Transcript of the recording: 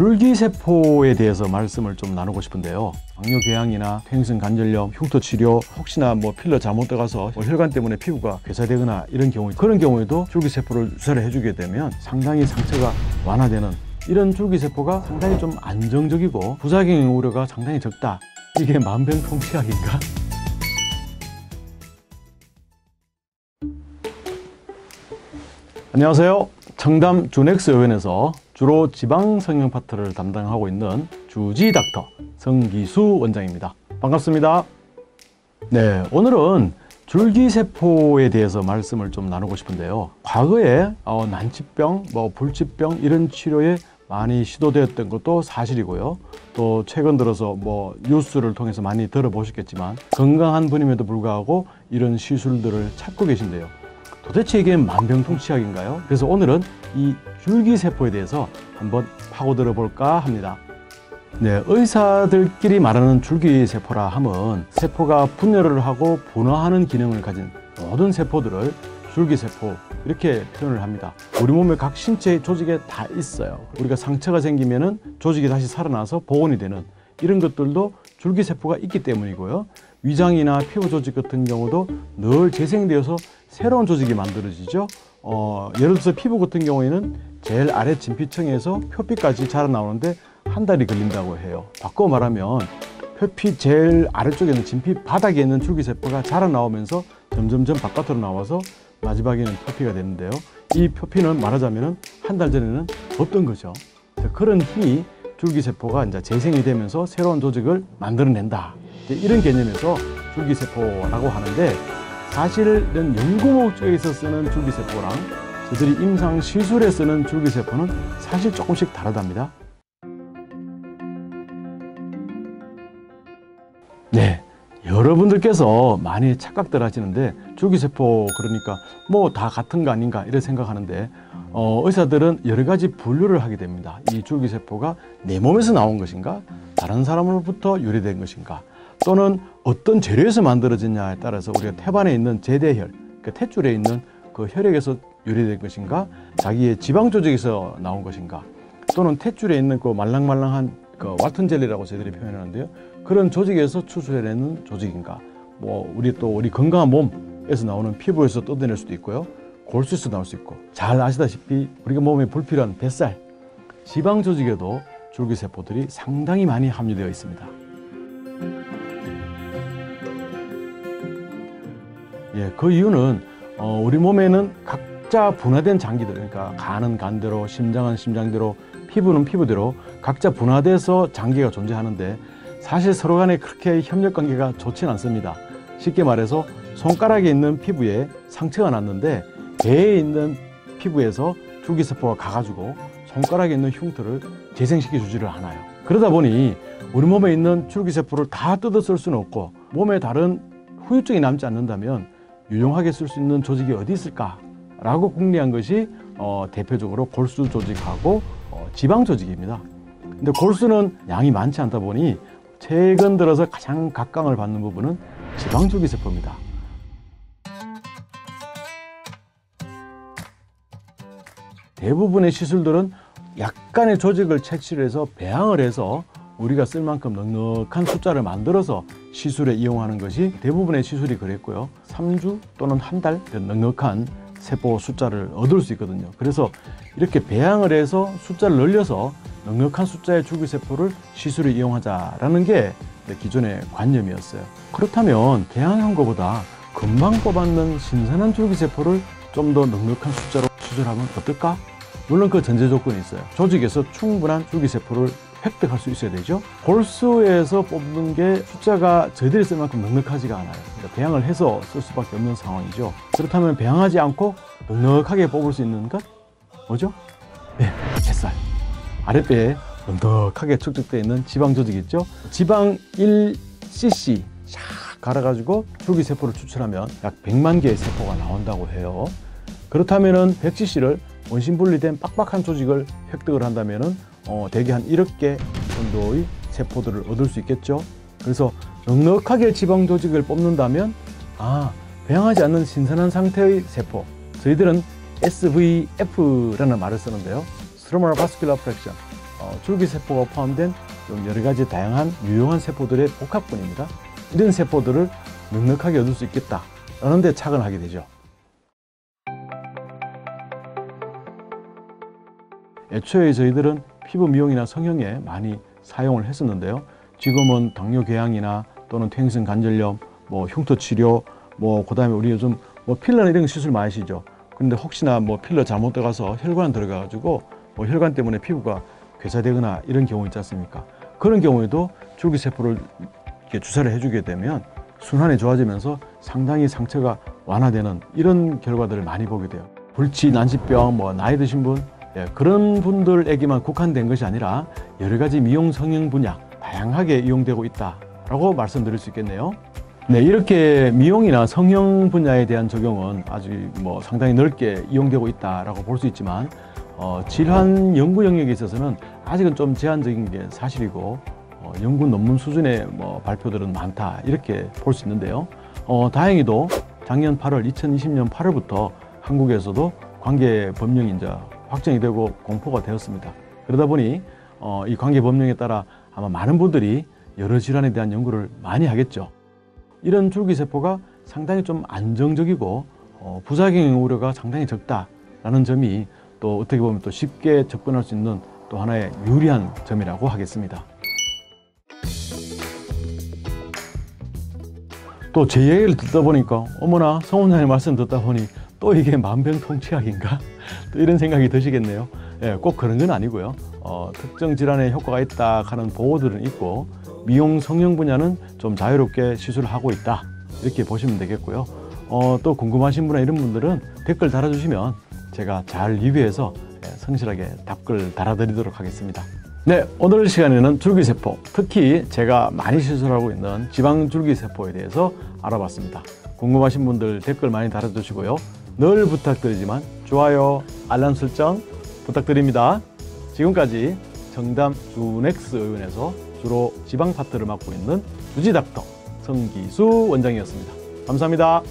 줄기세포에 대해서 말씀을 좀 나누고 싶은데요. 당뇨궤양이나 퇴행성 관절염, 흉터치료, 혹시나 필러 잘못 들어가서 혈관 때문에 피부가 괴사되거나 이런 경우, 그런 경우에도 줄기세포를 주사를 해주게 되면 상당히 상처가 완화되는, 이런 줄기세포가 상당히 좀 안정적이고 부작용의 우려가 상당히 적다. 이게 만병통치약인가? 안녕하세요. 청담 주넥스 의원에서 주로 지방 성형 파트를 담당하고 있는 주지닥터 성기수 원장입니다. 반갑습니다. 네, 오늘은 줄기세포에 대해서 말씀을 좀 나누고 싶은데요. 과거에 난치병, 불치병 이런 치료에 많이 시도되었던 것도 사실이고요. 또 최근 들어서 뉴스를 통해서 많이 들어보셨겠지만 건강한 분임에도 불구하고 이런 시술들을 찾고 계신데요. 도대체 이게 만병통치약인가요? 그래서 오늘은 이 줄기세포에 대해서 한번 파고들어 볼까 합니다. 네, 의사들끼리 말하는 줄기세포라 함은 세포가 분열을 하고 분화하는 기능을 가진 모든 세포들을 줄기세포 이렇게 표현을 합니다. 우리 몸의 각 신체 조직에 다 있어요. 우리가 상처가 생기면은 조직이 다시 살아나서 복원이 되는 이런 것들도 줄기세포가 있기 때문이고요. 위장이나 피부 조직 같은 경우도 늘 재생되어서 새로운 조직이 만들어지죠. 예를 들어서 피부 같은 경우에는 제일 아래 진피층에서 표피까지 자라나오는데 한 달이 걸린다고 해요. 바꿔 말하면 표피 제일 아래쪽에는 진피 바닥에 있는 줄기세포가 자라나오면서 점점점 바깥으로 나와서 마지막에는 표피가 되는데요. 이 표피는 말하자면 한 달 전에는 없던 거죠. 그런 힘이 줄기세포가 이제 재생이 되면서 새로운 조직을 만들어낸다. 이런 개념에서 줄기세포라고 하는데, 사실은 연구 목적에서 쓰는 줄기세포랑 저희들이 임상 시술에 쓰는 줄기세포는 사실 조금씩 다르답니다. 네, 여러분들께서 많이 착각들 하시는데 줄기세포 그러니까 다 같은 거 아닌가 이렇게 생각하는데 의사들은 여러 가지 분류를 하게 됩니다. 이 줄기세포가 내 몸에서 나온 것인가, 다른 사람으로부터 유래된 것인가, 또는 어떤 재료에서 만들어졌냐에 따라서 우리가 태반에 있는 제대혈, 그 탯줄에 있는 그 혈액에서 유래된 것인가, 자기의 지방 조직에서 나온 것인가, 또는 탯줄에 있는 그 말랑말랑한 그 와튼 젤리라고 저희들이 표현하는데요. 그런 조직에서 추출해내는 조직인가, 우리 건강한 몸에서 나오는 피부에서 뜯어낼 수도 있고요. 골수에서 나올 수 있고, 잘 아시다시피 우리가 몸에 불필요한 뱃살, 지방 조직에도 줄기세포들이 상당히 많이 함유되어 있습니다. 예, 그 이유는 우리 몸에는 각자 분화된 장기들, 그러니까 간은 간대로, 심장은 심장대로, 피부는 피부대로 각자 분화돼서 장기가 존재하는데, 사실 서로 간에 그렇게 협력 관계가 좋지는 않습니다. 쉽게 말해서 손가락에 있는 피부에 상처가 났는데 배에 있는 피부에서 줄기세포가 가가지고 손가락에 있는 흉터를 재생시켜 주지를 않아요. 그러다 보니 우리 몸에 있는 줄기세포를 다 뜯어 쓸 수는 없고, 몸에 다른 후유증이 남지 않는다면 유용하게 쓸 수 있는 조직이 어디 있을까라고 궁리한 것이 대표적으로 골수 조직하고 지방 조직입니다. 근데 골수는 양이 많지 않다 보니 최근 들어서 가장 각광을 받는 부분은 지방 줄기세포입니다. 대부분의 시술들은 약간의 조직을 채취를 해서 배양을 해서 우리가 쓸 만큼 넉넉한 숫자를 만들어서 시술에 이용하는 것이 대부분의 시술이 그랬고요. 3주 또는 한 달 넉넉한 세포 숫자를 얻을 수 있거든요. 그래서 이렇게 배양을 해서 숫자를 늘려서 넉넉한 숫자의 줄기세포를 시술에 이용하자라는 게 기존의 관념이었어요. 그렇다면 배양한 것보다 금방 뽑아낸 신선한 줄기세포를 좀 더 넉넉한 숫자로 시술하면 어떨까? 물론 그 전제 조건이 있어요. 조직에서 충분한 줄기세포를 획득할 수 있어야 되죠. 골수에서 뽑는 게 숫자가 저희들이 쓸 만큼 넉넉하지가 않아요. 그러니까 배양을 해서 쓸 수밖에 없는 상황이죠. 그렇다면 배양하지 않고 넉넉하게 뽑을 수 있는 것? 뭐죠? 네, 뱃살. 아랫배에 넉넉하게 축적되어 있는 지방 조직이 있죠. 지방 1cc 샥 갈아가지고 줄기세포를 추출하면 약 100만 개의 세포가 나온다고 해요. 그렇다면 100cc를 원심 분리된 빡빡한 조직을 획득을 한다면 대개 한 1억 개 정도의 세포들을 얻을 수 있겠죠. 그래서 넉넉하게 지방 조직을 뽑는다면 배양하지 않는 신선한 상태의 세포, 저희들은 SVF라는 말을 쓰는데요. Stromal Vascular Fraction, 줄기세포가 포함된 좀 여러 가지 다양한 유용한 세포들의 복합군입니다. 이런 세포들을 넉넉하게 얻을 수 있겠다라는 데 착안하게 되죠. 애초에 저희들은 피부 미용이나 성형에 많이 사용을 했었는데요. 지금은 당뇨 궤양이나 또는 퇴행성 관절염, 흉터 치료, 그다음에 우리 요즘 필러 이런 거 시술 많이 하시죠. 근데 혹시나 필러 잘못 들어가서 혈관 들어가가지고 혈관 때문에 피부가 괴사되거나 이런 경우 있지 않습니까? 그런 경우에도 줄기세포를 이렇게 주사를 해주게 되면 순환이 좋아지면서 상당히 상처가 완화되는 이런 결과들을 많이 보게 돼요. 불치, 난치병, 나이 드신 분, 그런 분들에게만 국한된 것이 아니라 여러 가지 미용 성형 분야 다양하게 이용되고 있다라고 말씀드릴 수 있겠네요. 네, 이렇게 미용이나 성형 분야에 대한 적용은 아주 상당히 넓게 이용되고 있다라고 볼 수 있지만 질환 연구 영역에 있어서는 아직은 좀 제한적인 게 사실이고 연구 논문 수준의 발표들은 많다 이렇게 볼 수 있는데요. 다행히도 작년 8월 2020년 8월부터 한국에서도 관계 법령이 이제 확정이 되고 공포가 되었습니다. 그러다 보니 이 관계 법령에 따라 아마 많은 분들이 여러 질환에 대한 연구를 많이 하겠죠. 이런 줄기세포가 상당히 좀 안정적이고 부작용의 우려가 상당히 적다라는 점이 또 어떻게 보면 또 쉽게 접근할 수 있는 또 하나의 유리한 점이라고 하겠습니다. 또 제 얘기를 듣다 보니까 어머나 성 원장님 말씀 듣다 보니 또 이게 만병통치약인가? 또 이런 생각이 드시겠네요. 꼭 그런 건 아니고요. 특정 질환에 효과가 있다 하는 보고들은 있고 미용 성형 분야는 좀 자유롭게 시술을 하고 있다 이렇게 보시면 되겠고요. 또 궁금하신 분이나 이런 분들은 댓글 달아주시면 제가 잘 리뷰해서 성실하게 답글 달아드리도록 하겠습니다. 네, 오늘 시간에는 줄기세포, 특히 제가 많이 시술하고 있는 지방줄기세포에 대해서 알아봤습니다. 궁금하신 분들 댓글 많이 달아주시고요. 늘 부탁드리지만 좋아요, 알람 설정 부탁드립니다. 지금까지 정담 주넥스 의원에서 주로 지방 파트를 맡고 있는 주지닥터 성기수 원장이었습니다. 감사합니다.